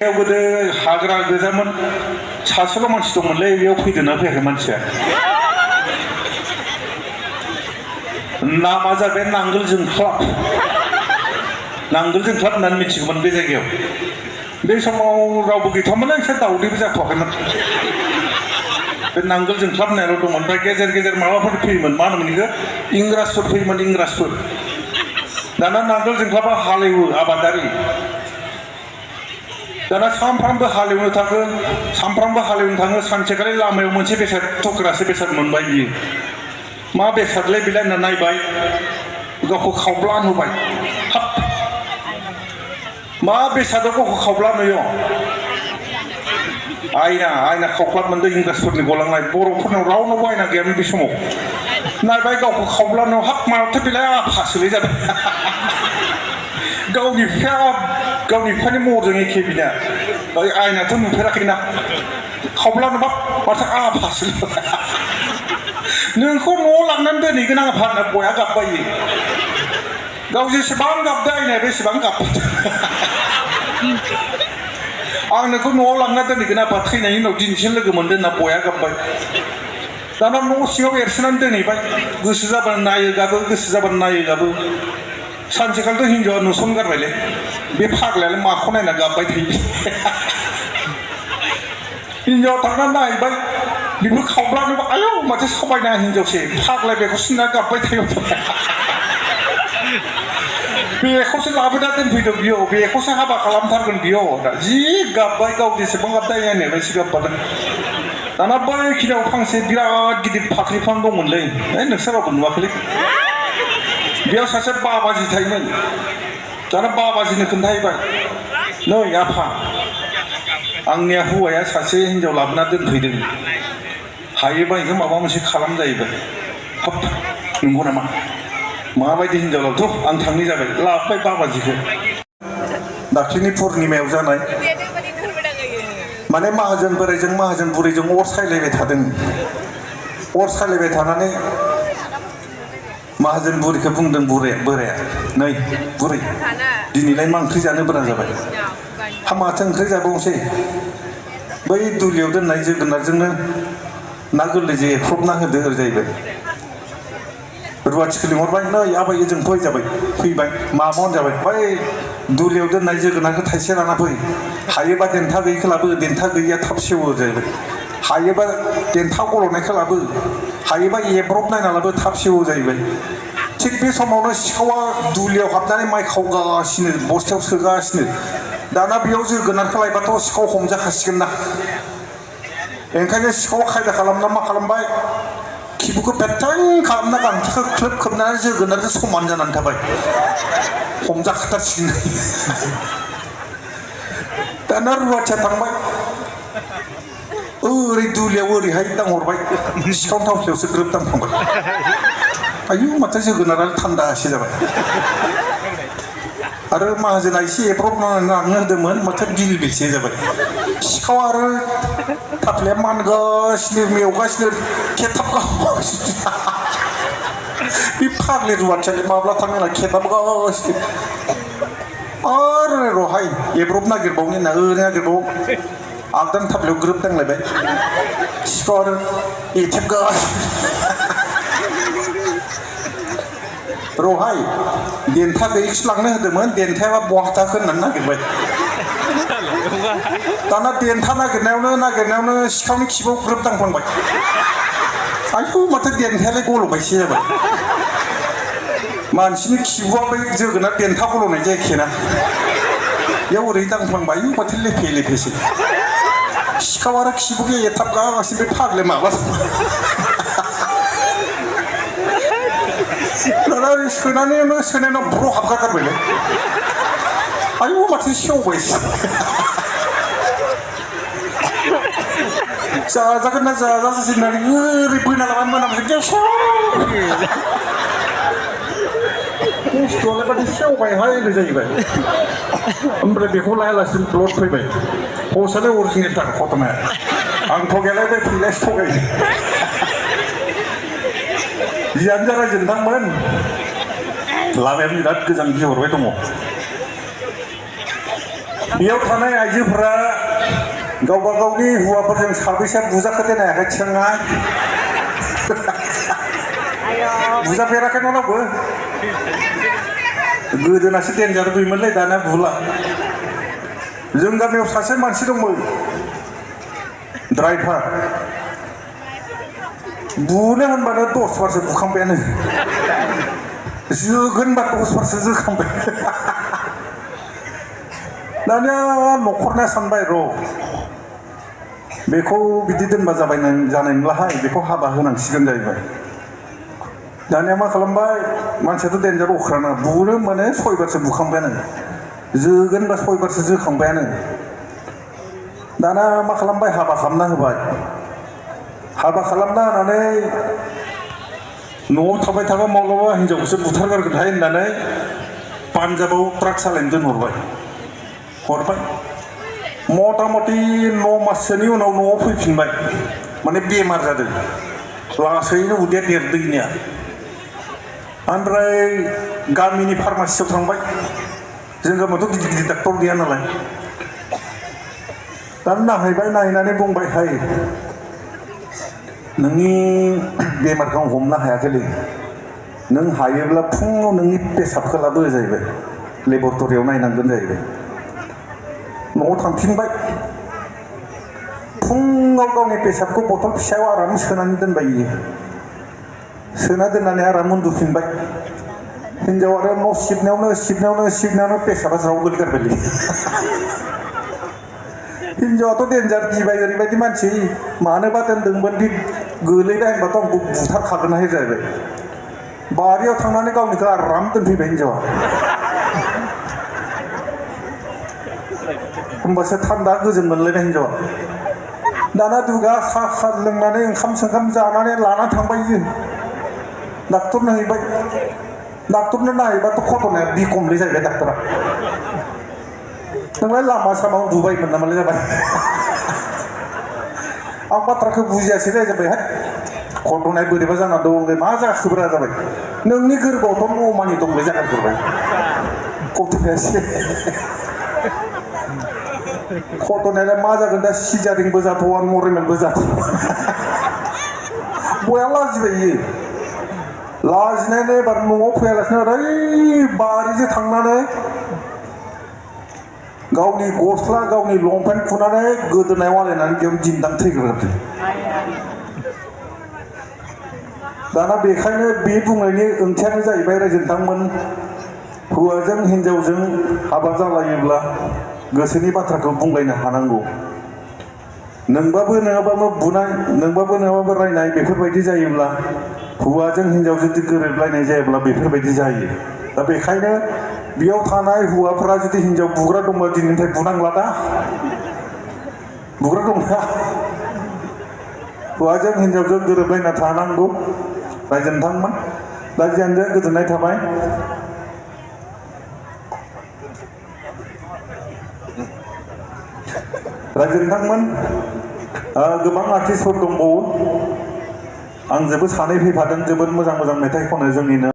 गोदो हाग्रा गोजामोन सासेल' मानसि दंमोनलै बेयाव फैदोंना फैयाखै मानसिया नामा जाबाय नांगोल जोंख्लाब होननानै मिथिगौमोन बे जायगायाव बे समाव रावबो गैथ'वामोन एसे दावदैबो जाथ'वाखैमोन बे नांगोल जोंख्लाब होननायल' दंमोन ओमफ्राय गेजेर गेजेर माबाफोर फैयोमोन मा होनोमोन बेखौ इंराजफोर फैयोमोन इंराजफोर दाना नांगोल जोंख्लाबा हालेवो आबादारि दाना सानफ्रामबो हालेवनो थाङो सानसेखालि लामायाव मोनसे बेसाद थुख्रासे बेसाद मोनबाय बियो मा बेसादलै बेलाय होनना नायबाय गावखौ खावब्लान होबाय हाब मा बेसादाव गावखौ खावब्लान होयो आयना खावख्लाब मोनदों इंराजफोरनि गलांनाय बर'फोरनाव रावनावबो आयना गैयामोन बे समाव नायबाय गावखौ खावब्लान हाब माथो बेलाय आफासोलै जाबाय गावनि बिफानि महरजों एखे बिना आयनाथ' नुफेराखैना खावब्लानो माथो आफासो नोंखौ न'आव लांनानै दोनहैगोन आं आफा होनना बया गाबबायो गाव जेसेबां गाबदों आयनाया बेसेबां गाबबाय आं नोंखौ न'आव लांना दोनहैगोन आफा थैनायनि उनाव दिनैसिम लोगो मोनदों होनना बया गाबबाय दाना न' सिङाव एरसोनानै दोनहैबाय गोसो जाबानो नायो गाबो सानसेखालिथ' हिनजावा नुसनगारबायलै बे फाग्लायालाय माखौ नायना गाबबाय थायो हिनजावा थांनानै नायबाय बेबो खावब्लानोबो आयौ माथो समायना हिनजावसै फाग्लाय बेखौ सिनना गाबबाय थायो बेखौसो लाबोना दोनफैदों बियो बेखौसो हाबा खालामथारगोन बियो जि गाबबाय गाव जेसेबां गाबदों आयनायाव एसे गाबबादों दाना बैखिनियाव फांसे बिराद गिदिर फाख्रि बिफां दंमोनलै नोंसोर रावबो नुवाखैलै बेयाव सासे बाबाजि थायोमोन दाना बाबाजिनो खोन्थाहैबाय नै आफा आंनिया हौवाया सासे हिनजाव लाबोना दोनफैदों हायोबा बेखौ माबा मोनसे खालाम जाहैबाय हाब नंगौ नामा माबायदि हिनजाव लाबोथ' आं थांनाय जाबाय लाबोबाय बाबाजिखौ दाख्लिनि पुर्निमायाव जानाय माने माहाजोन बोराइजों माहाजोन बुरैजों अर सायलायबाय थादों अर सायलायबाय थानानै माहाजोन बुरैखौ बुंदों बोराया नै बुरै दिनैलाय मा ओंख्रि जानो बोरा जाबाय हा माथो ओंख्रि जाबावनोसै बै दुलियाव दोननाय जोगोनारजोंनो ना गोरलैजों एख्रबना होदो जाहैबाय रुवाथिखौ लिंहरबाय नै आबै ओजों फै जाबाय फैबाय माबानो जाबाय बै दुलियाव दोननाय जोगोनारखौ थाइसे लाना फै हायोबा देन्था गैयिखौ लाबो देन्था गैयिया थाब सेवो जाहैबाय हायोबा देन्था गल'नायखौ लाबो हायोबा एब्रब नायना लाबो थाब सेवो जाहैबाय थिग बे समावनो सिखावा दुलियाव हाबनानै माइ खावगासिनो बस्थायाव सोगासिनो दाना बेयाव जोगोनारखौ लायबाथ' सिखाव हमजाखासिगोन ना ओंखायनो सिखावा खायदा खालामना मा खालामबाय खिबुखौ बेथां खालामना गांथोखौ ख्लोब खोबनानै जोगोनारजों समान जानानै थाबाय हमजाखाथारसिगोन दाना रुवाथिया थांबाय ओरै दुलियाव ओरैहाय दांहरबाय सिखाव थावसेयावसो ग्रोब दांफ्लांबाय आयु माथो जोगोनारा थान्दासो जाबाय आरो माहाजोना एसे एब्रबनानै लांनो होदोंमोन माथो बिल बेसे जाबाय सिखावा आरो थाफ्लाया मानगासिनो मेवगासिनो खेथाबगासिनो बे फाग्लि रुवाथियालाय माब्ला थाङो होनना खेथाबगासिनो आरो रहाय एब्रब नागिरबावनो होनना नागिरबाव आगदान थाफ्लायाव ग्रोब दांलायबाय सिखाव आरो एथेबगासिनो रहाय देन्था गैयिखौसो लांनो होदोंमोन देन्थायाबा बहा थाखो होननानै नागिरबाय दाना देन्था नागिरनायावनो सिखावनि खिबुआव ग्रोब दांफ्लांबाय आयु माथो देन्थायालाय गल'बायसो जाबाय मानसिनि खिबुआ बै जोगोनार देन्था गल'नाय जायखिना बेयाव ओरै दांफ्लांबाय माथो लेफे लेफेसो सिखाव आरो खिबुखौ एथाबगासिनो बे फाग्ले माबा दाना सोनायाव ब्र' हाबगारगारबायलै आयु माथो सेवबायसो जाजागोन ना जाजासै होननानै ओरै बोना लाबाय मोनामसै गेसाव बुस्थुआलाय माथो सेवबायहाय होनो जाहैबाय ओमफ्राय बेखौ लायालासिनो ब्लड फैबाय पस्टआलाय अरिजिनेल थाखा खतमाया आं थगायलाय बे फैलायसो थगायदों जियानो जा रायजो नोंथांमोन लामाया बिराद गोजान गिहरबाय दङ बेयाव थानाय आइजोफोरा गावबा गावनि हौवाफोरजों साबैसे बुजाखो देनायाखै थिखांना बुजाफेराखै नङाबो गोदोनासो देन्जार गैयोमोनलै दाना बुला जों गामियाव सासे मानसि दंमोन ड्राइभार बुनो होनबानो 10 बारसो बुखांबायानो जोगोनबा 10 बारसो जोखांबाय दानिया न'खरना सानबाय र' बेखौ बिदि दोनबा जानाय नंलाहाय बेखौ हाबा होनांसिगोन जाहैबाय दानिया मा खालामबाय मानसियाथ' देन्जार अख्राना बुनो माने 6 बारसो बुखांबायानो जोगोनबा 6 बारसो जोखांबायानो दाना मा खालामबाय हाबा खालामना होबाय हाबा खालामना होनानै न'आव थाबाय थाबा माब्लाबा हिनजावखौसो बुथारगारगोनहाय होननानै पान्जाबाव ट्राक सालायनो दोनहरबाय मथा मथि 9 माससोनि उनाव न'आव फैफिनबाय माने बेमार जादों लासैनो उदैया देरदोंनिया ओमफ्राय गामिनि फार्मासियाव थांबाय जों गामियावथ' गिदिर गिदिर डाक्टर गैया नालाय दा नायहैबाय नायनानै बुंबाय हाय नोंनि बेमारखौ आं हमनो हायाखैलै नों हायोब्ला फुङाव नोंनि पेसाबखौ लाबो जाहैबाय लेबरेटरियाव नायनांगोन जाहैबाय न'आव थांफिनबाय फुङाव गावनि पेसाबखौ बथल फिसायाव आराम सोनानै दोनबाय इयो सोना दोननानै आराम उन्दुफिनबाय हिनजाव आरो न' सिबनायावनो पेसाबा ज्राव गोलैगारबायलै हिनजावाथ' देन्जार गिबाय ओरैबायदि मानसि मानोबा दोनदोंमोन बे गोलैबाय होनबाथ' आंखौ बुथारखागोनहाय जाहैबाय बारियाव थांनानै गावनिखौ आराम दोनफैबाय हिनजावा होमबासो थान्दा गोजोन मोनलायबाय हिनजावा दाना दुगा साहा लोंनानै ओंखाम सोंखाम जानानै लाना थांबाय इयो डाक्टरनो हैबाय डाक्टरनो नायबाथ' घटनाया बिखमलै जाहैबाय डाक्टरा नोंलाय लामा सामा उन्दुबायमोन नामालाय जाबाय आं बाथ्राखौ बुजियासै जाबाय हाय घटनाया बोरैबा जाना दं मा जाखोब्रा जाबाय नोंनि गोरबोआवथ' न'मानि दंलै जागारग्रोबाय गथ'यासो घटनायालाय मा जागोन दा सिजारिंबो जाथ'वा नर्मेलबो जाथ'वा बया लाजिबाय इयो लाजिनानै एबार न'आव फैयालासिनो ओरै बारिजों थांनानै गावनि गस्ला गावनि लंपेन्ट खुनानै गोदोनायाव आलायनानै बेयाव दिन्दां थैग्रोदों दाना बेखायनो बे बुंनायनि ओंथियानो जाहैबाय रायजोनोंथांमोन हौवाजों हिनजावजों हाबा जालायोब्ला गोसोनि बाथ्राखौ बुंलायनो हानांगौ नोंबाबो नङाबाबो बुनाय नोंबाबो नङाबाबो रायनाय बेफोरबायदि जायोब्ला हौवाजों हिनजाव जुदि गोरोबलायनाय जायोब्ला बेफोरबायदि जायो दा बेखायनो बेयाव थानाय हौवाफोरा जुदि हिनजाव बुग्रा दंबा दिनैनिफ्राय बुनांला दा बुग्रा दंना हौवाजों हिनजावजों गोरोबलायना थानांगौ रायजोनोंथांमोन दा जियानो जा गोजोननाय थाबाय रायजोनोंथांमोन गोबां आर्टिस्टफोर दंबावो आं जोबोद सानै फैफादों जोबोद मोजां मोजां मेथाइ खनो जोंनिनो